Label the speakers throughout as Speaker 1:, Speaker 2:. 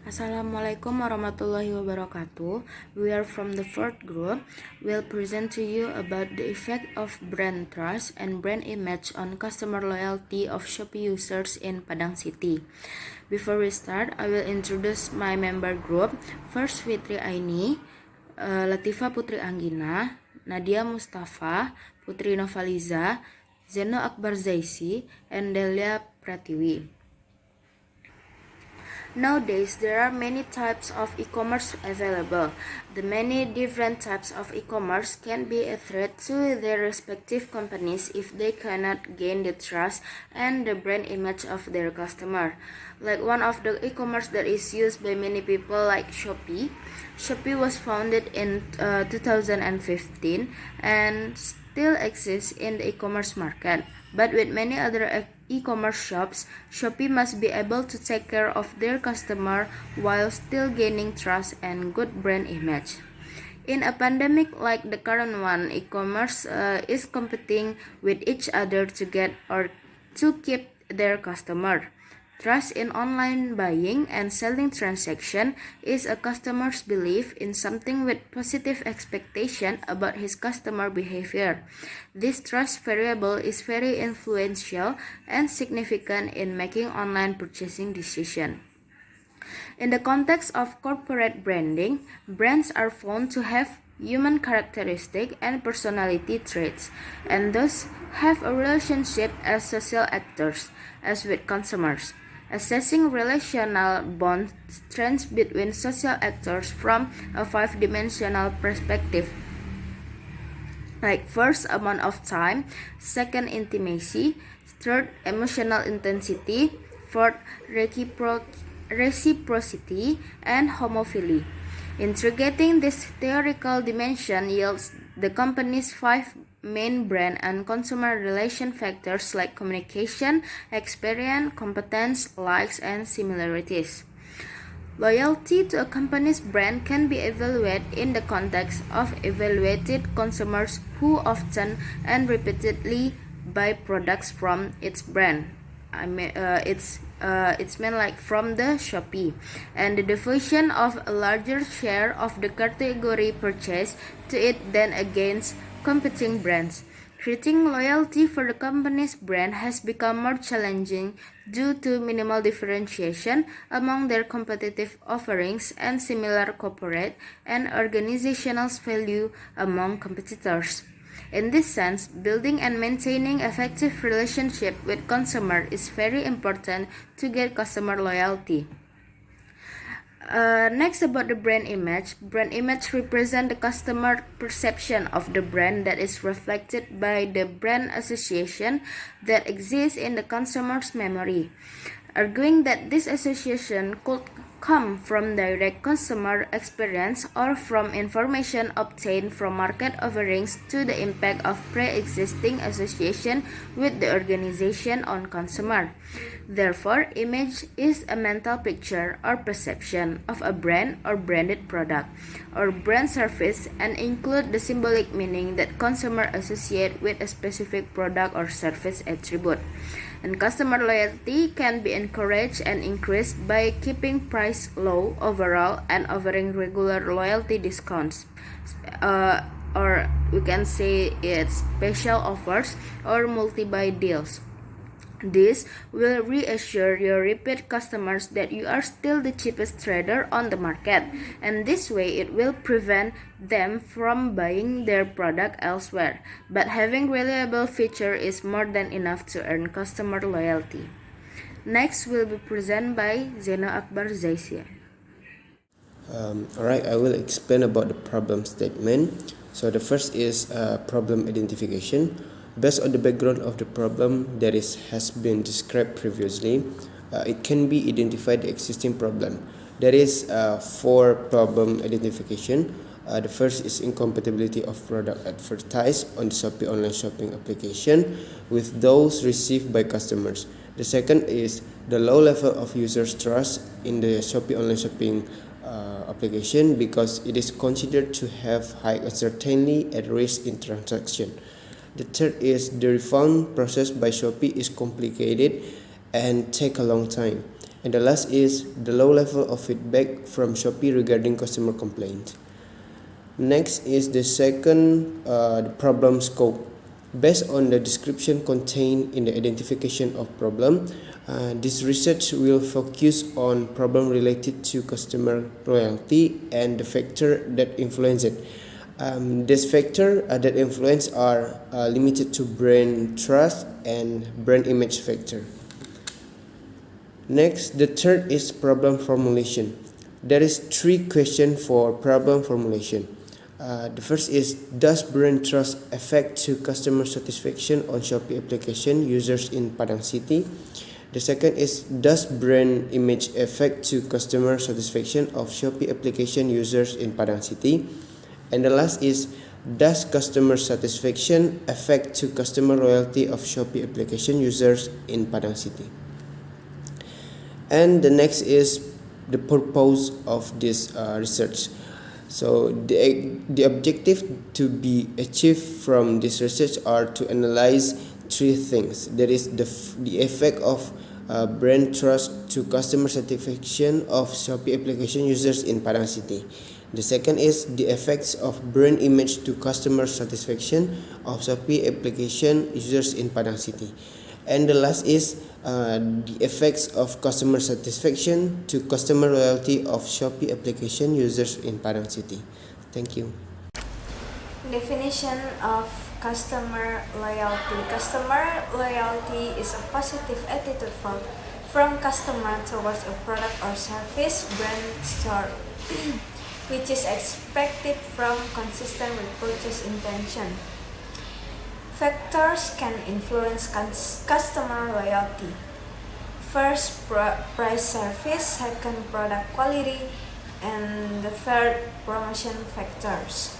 Speaker 1: Assalamualaikum warahmatullahi wabarakatuh. We are from the fourth group. We'll present to you about the effect of brand trust and brand image on customer loyalty of Shoppe users in Padang City. Before we start, I will introduce my member group. First, Fithri Aini, Latifa Putri Anggina, Nadya Mustafa, Putri Novaliza, Zeno Akhbar Zaisie, and Delya pratiwi. Nowadays, there are many types of e-commerce available. The many different types of e-commerce can be a threat to their respective companies if they cannot gain the trust and the brand image of their customer. Like one of the e-commerce that is used by many people like Shoppe. Shoppe was founded in 2015 and still exists in the e-commerce market. But with many other e-commerce shops, Shoppe must be able to take care of their customer while still gaining trust and good brand image. In a pandemic like the current one, e-commerce is competing with each other to get or to keep their customer. Trust in online buying and selling transaction is a customer's belief in something with positive expectation about his customer behavior. This trust variable is very influential and significant in making online purchasing decision. In the context of corporate branding, brands are found to have human characteristics and personality traits, and thus have a relationship as social actors, as with consumers. Assessing relational bonds trends between social actors from a five-dimensional perspective, like first, amount of time, second, intimacy, third, emotional intensity, fourth, reciprocity, and homophily. Integrating this theoretical dimension yields the company's five main brand and consumer relation factors like communication, experience, competence, likes, and similarities. Loyalty to a company's brand can be evaluated in the context of evaluated consumers who often and repeatedly buy products from its brand. It's meant like from the Shoppe, and the devotion of a larger share of the category purchase to it than against competing brands. Creating loyalty for the company's brand has become more challenging due to minimal differentiation among their competitive offerings and similar corporate and organizational value among competitors. In this sense, building and maintaining effective relationship with consumer is very important to get customer loyalty. Next, about the brand image. Brand image represents the customer perception of the brand that is reflected by the brand association that exists in the consumer's memory. Arguing that this association could come from direct consumer experience or from information obtained from market offerings to the impact of pre-existing association with the organization on consumer. Therefore, image is a mental picture or perception of a brand or branded product or brand service and include the symbolic meaning that consumer associate with a specific product or service attribute. And customer loyalty can be encouraged and increased by keeping price low overall and offering regular loyalty discounts, or we can say it's special offers or multi-buy deals. This will reassure your repeat customers that you are still the cheapest trader on the market, and this way it will prevent them from buying their product elsewhere. But having reliable feature is more than enough to earn customer loyalty. Next will be presented by Zeno Akhbar Zaisie.
Speaker 2: Alright, I will explain about the problem statement. So the first is problem identification. Based on the background of the problem that has been described previously, it can be identified the existing problem. There is for problem identification. The first is incompatibility of product advertised on the Shoppe online shopping application with those received by customers. The second is the low level of users' trust in the Shoppe online shopping application because it is considered to have high uncertainty at risk in transaction. The third is the refund process by Shoppe is complicated and take a long time. And the last is the low level of feedback from Shoppe regarding customer complaints. Next is the second the problem scope. Based on the description contained in the identification of problem, this research will focus on problem related to customer loyalty and the factor that influence it. These factors that influence are limited to brand trust and brand image factor. Next, the third is problem formulation. There is 3 questions for problem formulation. The first is, does brand trust affect to customer satisfaction on Shoppe application users in Padang City? The second is, does brand image affect to customer satisfaction of Shoppe application users in Padang City? And the last is, does customer satisfaction affect to customer loyalty of Shoppe application users in Padang City? And the next is the purpose of this research. So the objective to be achieved from this research are to analyze 3 things. That is the effect of brand trust to customer satisfaction of Shoppe application users in Padang City. The second is the effects of brand image to customer satisfaction of Shoppe application users in Padang City. And the last is the effects of customer satisfaction to customer loyalty of Shoppe application users in Padang City. Thank you.
Speaker 3: Definition of customer loyalty. Customer loyalty is a positive attitude from customer towards a product or service brand store, which is expected from consistent with purchase intention. Factors can influence customer loyalty. First, price service. Second, product quality. And the third, promotion factors.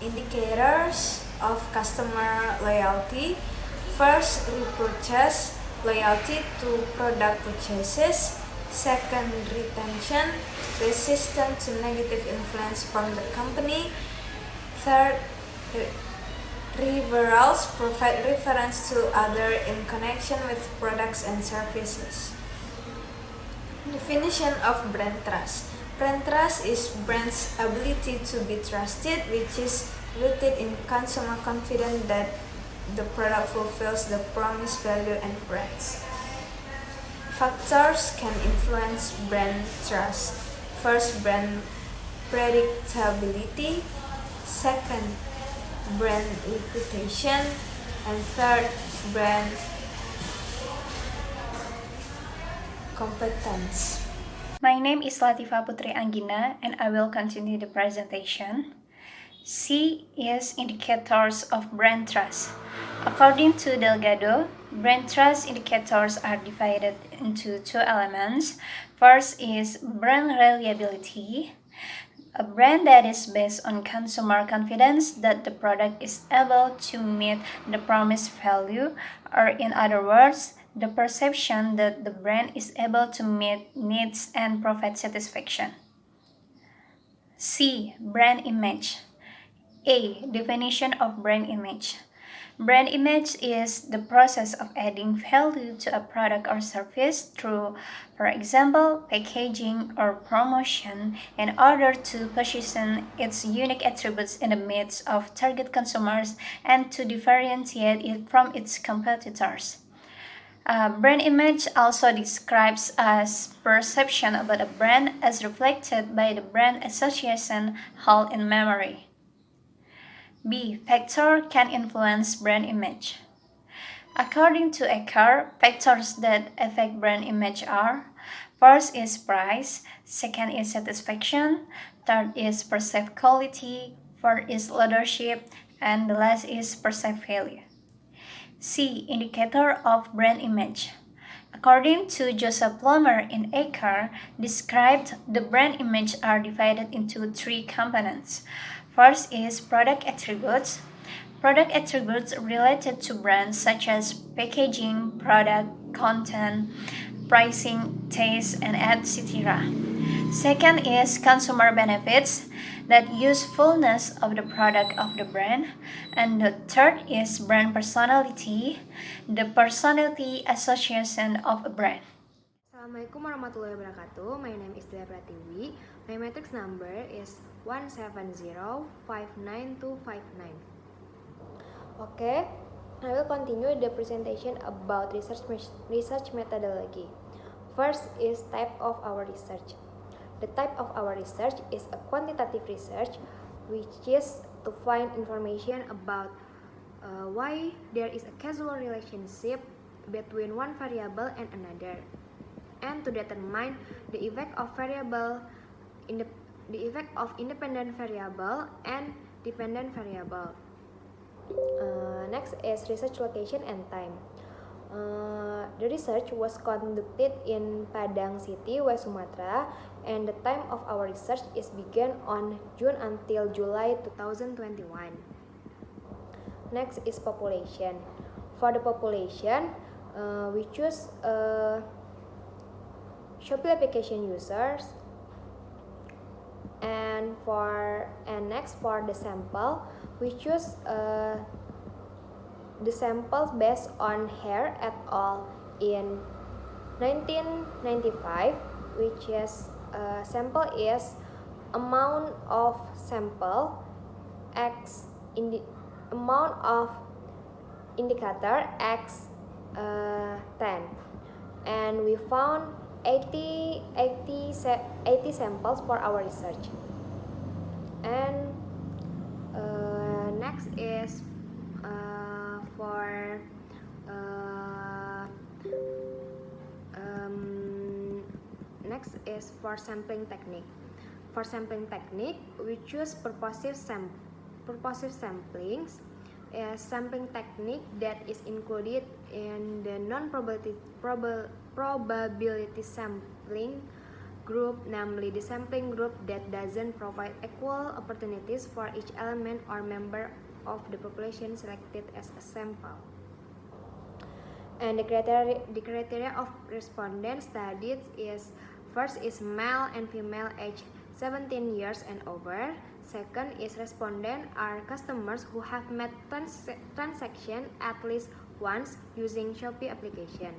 Speaker 3: Indicators of customer loyalty. First, repurchase, loyalty to product purchases. Second, retention, resistance to negative influence from the company. Third, referrals, provide reference to other in connection with products and services. Definition of brand trust. Brand trust is brand's ability to be trusted, which is rooted in consumer confidence that the product fulfills the promised value and price. Factors can influence brand trust. First, brand predictability. Second, brand reputation. And third, brand competence.
Speaker 4: My name is Latifa Putri Anggina and I will continue the presentation. C is indicators of brand trust. According to Delgado, brand trust indicators are divided into 2 elements. First is brand reliability, a brand that is based on consumer confidence that the product is able to meet the promised value, or in other words, the perception that the brand is able to meet needs and provide satisfaction. C. Brand image. A. Definition of brand image. Brand image is the process of adding value to a product or service through, for example, packaging or promotion in order to position its unique attributes in the midst of target consumers and to differentiate it from its competitors. Brand image also describes as perception about a brand as reflected by the brand association held in memory. B. Factor can influence brand image. According to Akhbar, factors that affect brand image are: first is price, second is satisfaction, third is perceived quality, fourth is leadership, and the last is perceived value. C. Indicator of brand image. According to Joseph Plummer in Akhbar, described the brand image are divided into 3 components. First is product attributes. Product attributes related to brands such as packaging, product, content, pricing, taste, and etc. Second is consumer benefits, that usefulness of the product of the brand. And the third is brand personality, the personality association of a brand.
Speaker 5: Assalamualaikum warahmatullahi wabarakatuh. My name is Delya Pratiwi. My matrix number is 170599259. Okay, I will continue the presentation about research methodology. First is type of our research. The type of our research is a quantitative research, which is to find information about why there is a causal relationship between one variable and another, and to determine the effect of independent variable and dependent variable. Next is research location and time. The research was conducted in Padang City, West Sumatra, and the time of our research is began on June until July 2021. Next is population. For the population, we choose Shoppe application users, and next for the sample, we choose the samples based on Hare et al. In 1995, which is sample is amount of sample x amount of indicator x 10, and we found 80 samples for our research. And next is for sampling technique. For sampling technique, we choose purposive samplings, a sampling technique that is included in the non-probability sampling group, namely the sampling group that doesn't provide equal opportunities for each element or member of the population selected as a sample. And the criteria of respondent studied is: first is male and female age 17 years and over. Second is respondent are customers who have made transaction at least once using Shoppe application.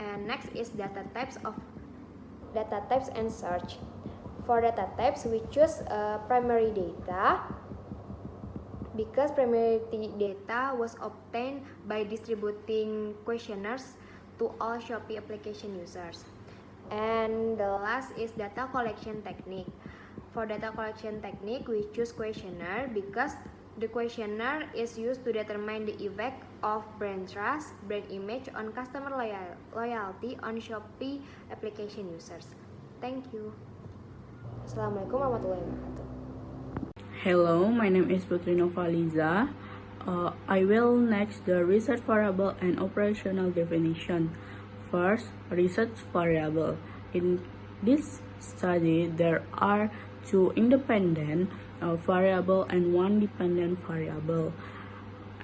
Speaker 5: And next is data types and search. For data types, we choose primary data because primary data was obtained by distributing questionnaires to all Shoppe application users. And the last is data collection technique. For data collection technique, we choose questionnaire because the questionnaire is used to determine the effect of brand trust, brand image on customer loyalty on Shoppe application users. Thank you. Assalamualaikum warahmatullahi wabarakatuh.
Speaker 6: Hello, my name is Putri Novaliza. I will next the research variable and operational definition. First, research variable. In this study, there are two independent variable and one dependent variable.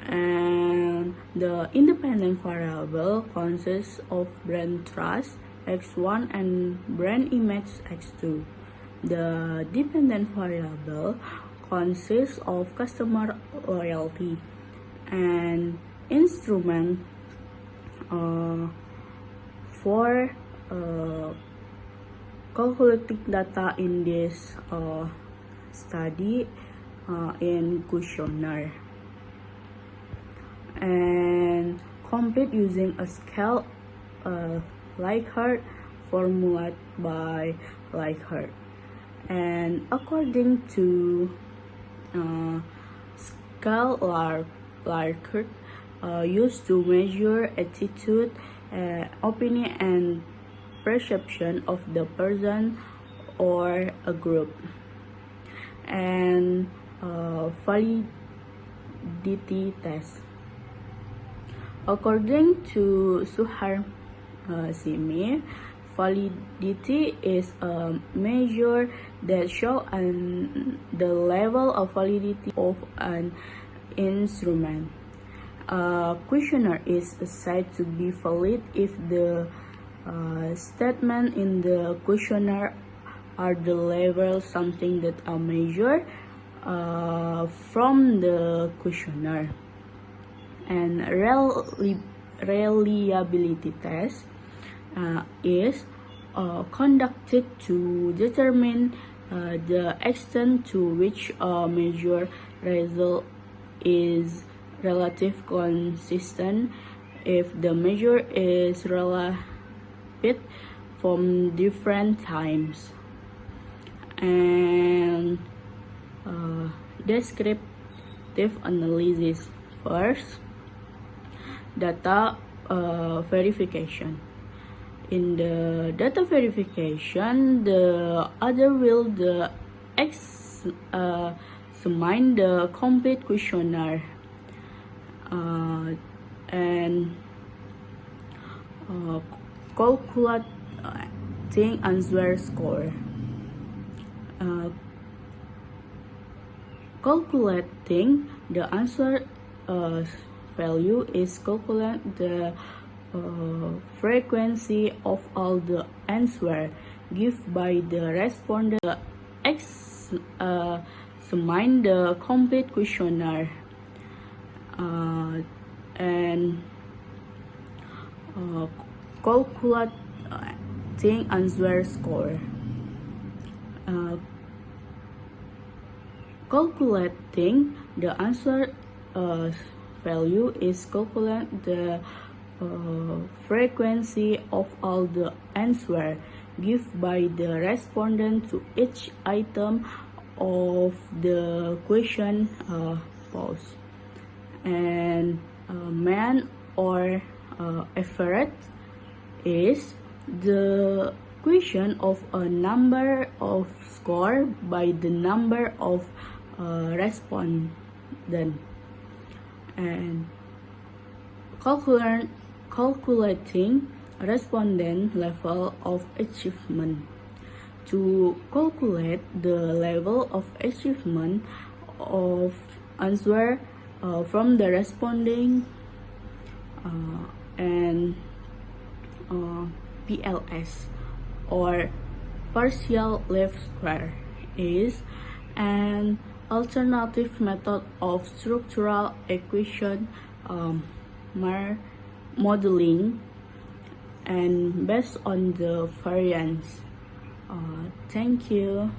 Speaker 6: And the independent variable consists of brand trust x1 and brand image x2. The dependent variable consists of customer loyalty and instrument for calculating data in this study in questionnaire, and complete using a scale Likert formulated by Likert. And according to scale Likert used to measure attitude, opinion, and perception of the person or a group. And validity test. According to Simi, validity is a measure that shows the level of validity of an instrument. A questionnaire is said to be valid if the statement in the questionnaire are the level something that are measured from the questionnaire. And reliability test. is conducted to determine the extent to which a measure result is relative consistent if the measure is repeated from different times. And descriptive analysis. First, data verification. In the data verification, the other will examine the complete questionnaire and calculating answer score. Calculating the answer value is calculate the frequency of all the answer given by the respondent. Examine the complete questionnaire and calculating answer score. Calculating the answer value is calculate the frequency of all the answer given by the respondent to each item of the question posed. And mean or average is the question of a number of score by the number of respondent, and calculating respondent level of achievement. To calculate the level of achievement of answer from the responding and PLS or partial least square is an alternative method of structural equation modeling and based on the variance. Thank you.